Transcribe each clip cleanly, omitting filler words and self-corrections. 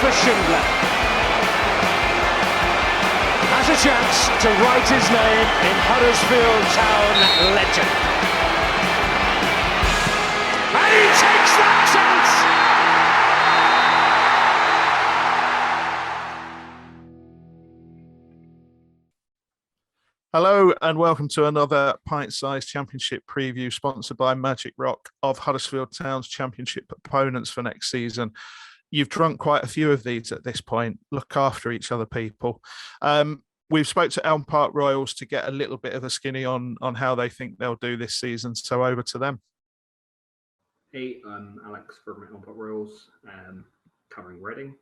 for Schindler. Has a chance to write his name in Huddersfield Town legend. And he takes that chance! Hello and welcome to another pint-sized championship preview sponsored by Magic Rock of Huddersfield Town's championship opponents for next season. You've drunk quite a few of these at this point. Look after each other, people. We've spoke to Elm Park Royals to get a little bit of a skinny on how they think they'll do this season. So over to them. Hey, I'm Alex from Elm Park Royals, covering Reading.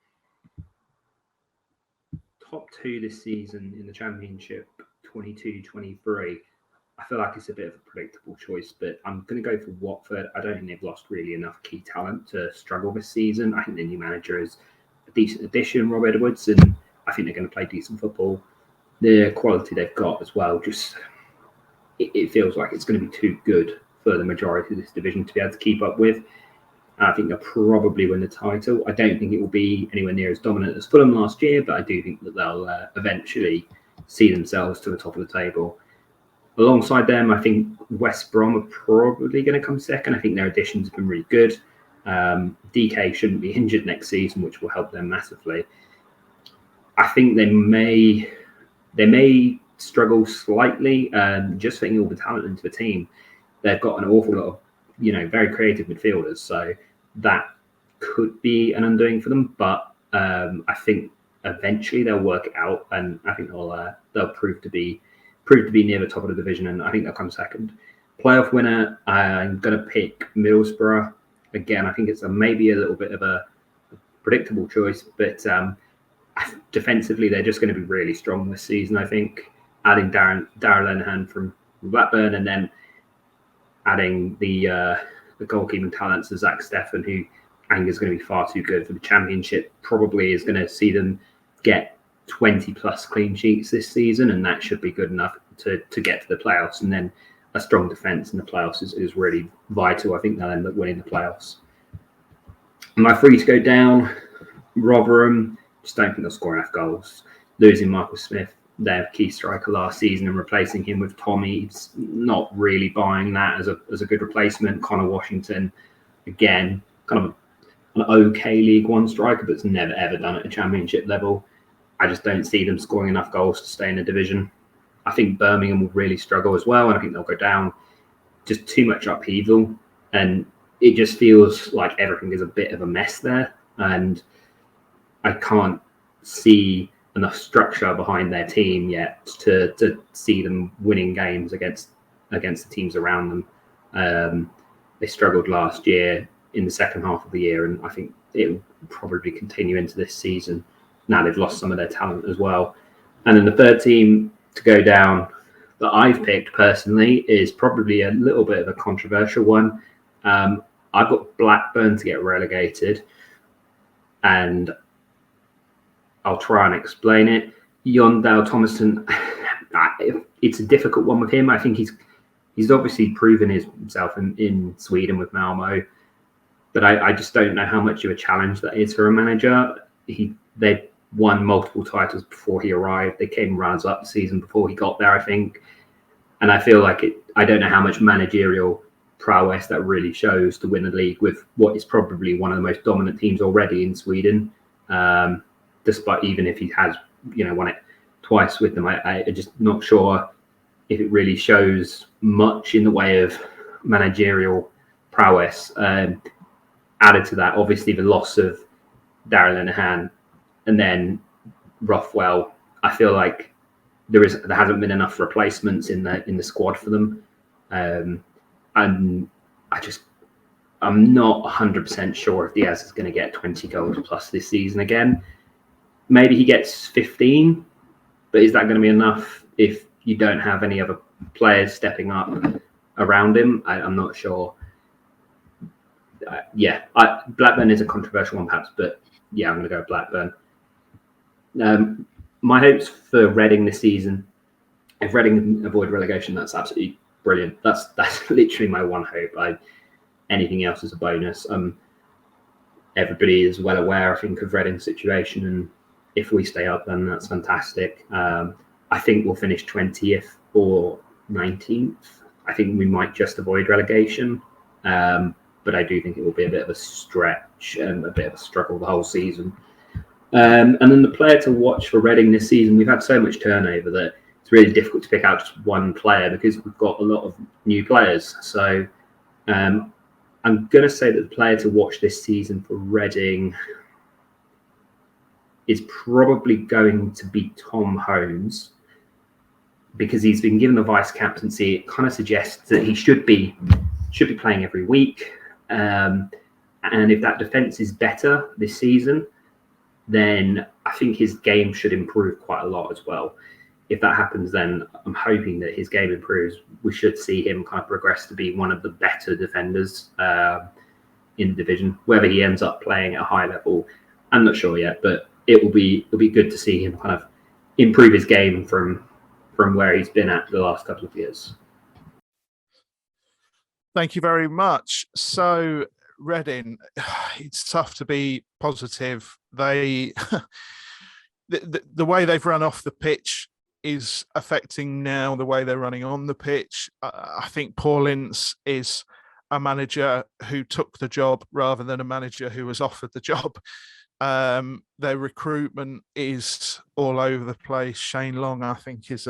Top two this season in the championship, 22-23. I feel like it's a bit of a predictable choice, but I'm going to go for Watford. I don't think they've lost really enough key talent to struggle this season. I think the new manager is a decent addition, Rob Edwards, and I think they're going to play decent football. The quality they've got as well, just it feels like it's going to be too good for the majority of this division to be able to keep up with. I think they'll probably win the title. I don't think it will be anywhere near as dominant as Fulham last year, but I do think that they'll eventually see themselves to the top of the table. Alongside them, I think West Brom are probably going to come second. I think their additions have been really good. DK shouldn't be injured next season, which will help them massively. I think they may struggle slightly, just fitting all the talent into the team. They've got an awful lot of, very creative midfielders, so that could be an undoing for them. But I think eventually they'll work it out, and I think they'll prove to be near the top of the division, and I think they'll come second. Playoff winner, I'm going to pick Middlesbrough. Again, I think it's maybe a little bit of a predictable choice, but defensively they're just going to be really strong this season. I think adding Darragh Lenihan from Blackburn, and then adding the goalkeeping talents of Zach Steffen, who I think is going to be far too good for the championship, probably is going to see them get 20 plus clean sheets this season, and that should be good enough to get to the playoffs. And then a strong defence in the playoffs is really vital. I think they'll end up winning the playoffs. My three to go down, Rotherham, just don't think they'll score enough goals. Losing Michael Smith, their key striker last season, and replacing him with Tommy, it's not really buying that as a good replacement. Connor Washington, again, kind of an okay League One striker, but it's never ever done at a championship level. I just don't see them scoring enough goals to stay in the division. I think Birmingham will really struggle as well, and I think they'll go down. Just too much upheaval, and it just feels like everything is a bit of a mess there, and I can't see enough structure behind their team yet to see them winning games against the teams around them. They struggled last year in the second half of the year, and I think it will probably continue into this season. Now they've lost some of their talent as well. And then the third team to go down that I've picked personally is probably a little bit of a controversial one. I've got Blackburn to get relegated, and I'll try and explain it. Jon Dahl Tomasson, it's a difficult one with him. I think he's obviously proven himself in Sweden with Malmo, but I just don't know how much of a challenge that is for a manager. They won multiple titles before he arrived. They came runners up the season before he got there, I think. And I feel like I don't know how much managerial prowess that really shows to win a league with what is probably one of the most dominant teams already in Sweden. Despite even if he has, won it twice with them, I'm just not sure if it really shows much in the way of managerial prowess. Added to that, obviously, the loss of Darragh Lenihan, and then Rothwell. I feel like there hasn't been enough replacements in the squad for them, and I'm not 100% sure if Diaz is going to get 20 goals plus this season again. Maybe he gets 15, but is that going to be enough if you don't have any other players stepping up around him? I'm not sure. Blackburn is a controversial one perhaps, but yeah, I'm going to go with Blackburn. My hopes for Reading this season, if Reading avoid relegation, that's absolutely brilliant. That's literally my one hope. Anything else is a bonus. everybody is well aware, I think, of Reading's situation, and if we stay up, then that's fantastic. I think we'll finish 20th or 19th. I think we might just avoid relegation, but I do think it will be a bit of a stretch and a bit of a struggle the whole season. And then the player to watch for Reading this season, we've had so much turnover that it's really difficult to pick out just one player because we've got a lot of new players. So I'm going to say that the player to watch this season for Reading is probably going to be Tom Holmes, because he's been given the vice captaincy. It kind of suggests that he should be playing every week. And if that defence is better this season, then I think his game should improve quite a lot as well. If that happens, then I'm hoping that his game improves. We should see him kind of progress to be one of the better defenders in the division. Whether he ends up playing at a high level, I'm not sure yet, but it'll be good to see him kind of improve his game from where he's been at the last couple of years. Thank you very much. So, Reading, it's tough to be positive. They, the way they've run off the pitch is affecting now the way they're running on the pitch. I think Paul Ince is a manager who took the job rather than a manager who was offered the job. Their recruitment is all over the place. Shane Long, I think, is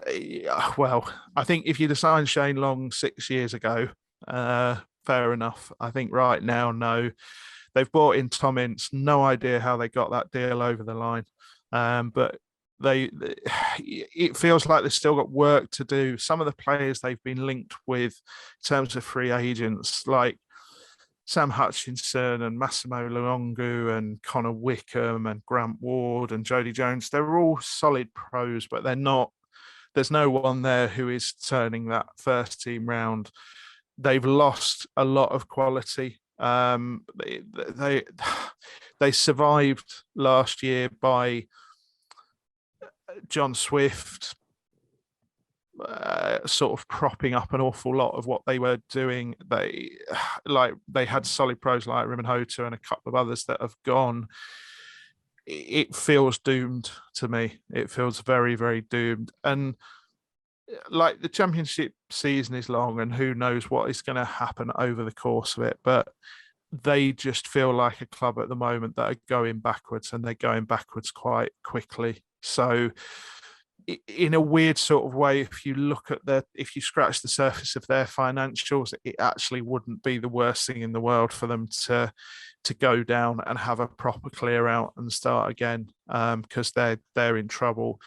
I think if you'd assigned Shane Long 6 years ago, fair enough. I think right now, no. They've brought in Tom Ince. No idea how they got that deal over the line. But it feels like they've still got work to do. Some of the players they've been linked with in terms of free agents, like Sam Hutchinson and Massimo Luongo and Connor Wickham and Grant Ward and Jody Jones, they're all solid pros, but they're not. There's no one there who is turning that first team round. They've lost a lot of quality. They survived last year by John Swift sort of propping up an awful lot of what they were doing. They had solid pros like Rimon Hota and a couple of others that have gone. It feels doomed to me. It feels very, very doomed. And like the championship season is long and who knows what is going to happen over the course of it. But they just feel like a club at the moment that are going backwards, and they're going backwards quite quickly. So in a weird sort of way, if you scratch the surface of their financials, it actually wouldn't be the worst thing in the world for them to go down and have a proper clear out and start again, because they're in trouble.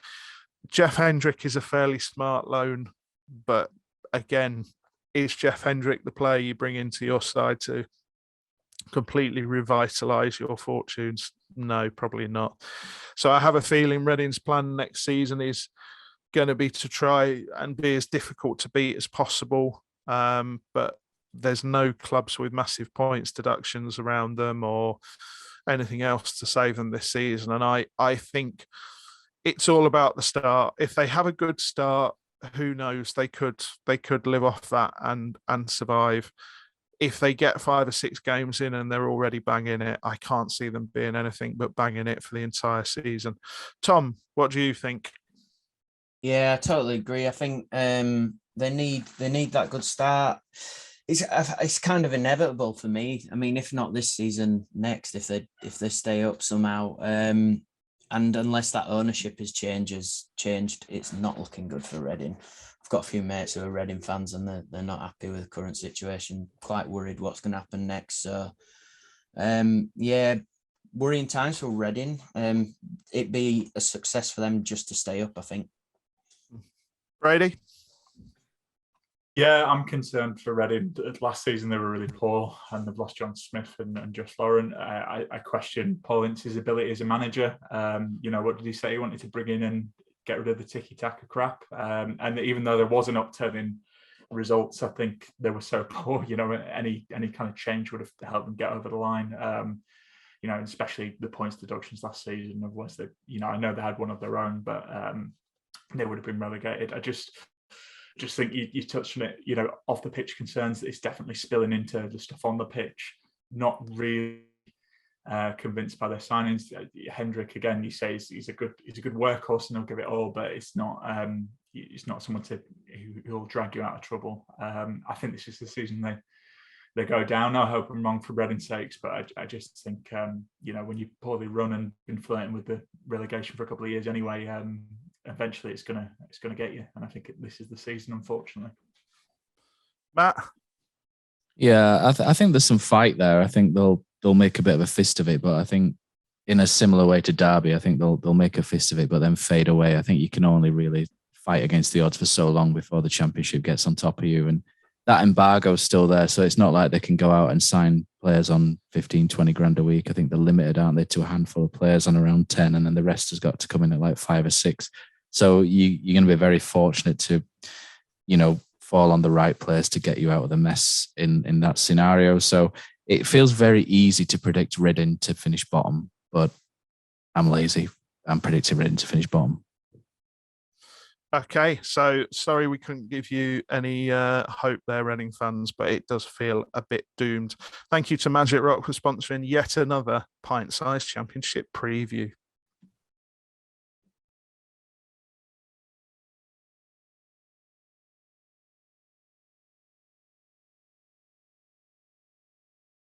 Jeff Hendrick is a fairly smart loan, but again, is Jeff Hendrick the player you bring into your side to completely revitalise your fortunes? No, probably not. So I have a feeling Reading's plan next season is going to be to try and be as difficult to beat as possible. But there's no clubs with massive points deductions around them or anything else to save them this season. And I think it's all about the start. If they have a good start, who knows? They could live off that and survive. If they get 5 or 6 games in and they're already banging it, I can't see them being anything but banging it for the entire season. Tom, what do you think? Yeah, I totally agree. I think they need that good start. It's kind of inevitable for me. I mean, if not this season, next, if they stay up somehow. And unless that ownership is changed, it's not looking good for Reading. I've got a few mates who are Reading fans and they're not happy with the current situation, quite worried what's going to happen next. So, worrying times for Reading. It'd be a success for them just to stay up, I think. Brady? Yeah, I'm concerned for Reading. Last season they were really poor and they've lost John Smith and Josh Lauren. I question Paul Ince's ability as a manager. What did he say? He wanted to bring in and get rid of the tiki-taka crap. And even though there was an upturn in results, I think they were so poor, any kind of change would have helped them get over the line. Especially the points deductions last season. Otherwise, I know they had one of their own, but they would have been relegated. I just think you touched on it, off the pitch concerns. It's definitely spilling into the stuff on the pitch. not really convinced by their signings. Hendrick, again, you say he's a good workhorse and he'll give it all, but it's not someone who'll drag you out of trouble. I think this is the season they go down. I hope I'm wrong for Reading's sakes, but I just think when you poorly run and been flirting with the relegation for a couple of years anyway, eventually it's gonna get you. And I think this is the season, unfortunately. Matt? Yeah, I think there's some fight there. I think they'll make a bit of a fist of it, but I think in a similar way to Derby, I think they'll make a fist of it, but then fade away. I think you can only really fight against the odds for so long before the Championship gets on top of you, and that embargo is still there. So it's not like they can go out and sign players on 15, 20 grand a week. I think they're limited, aren't they, to a handful of players on around 10, and then the rest has got to come in at like 5 or 6. So you're going to be very fortunate to, fall on the right players to get you out of the mess in that scenario. So it feels very easy to predict Reading to finish bottom, but I'm lazy. I'm predicting Reading to finish bottom. Okay, so sorry we couldn't give you any hope there, Reading fans, but it does feel a bit doomed. Thank you to Magic Rock for sponsoring yet another pint-sized Championship preview.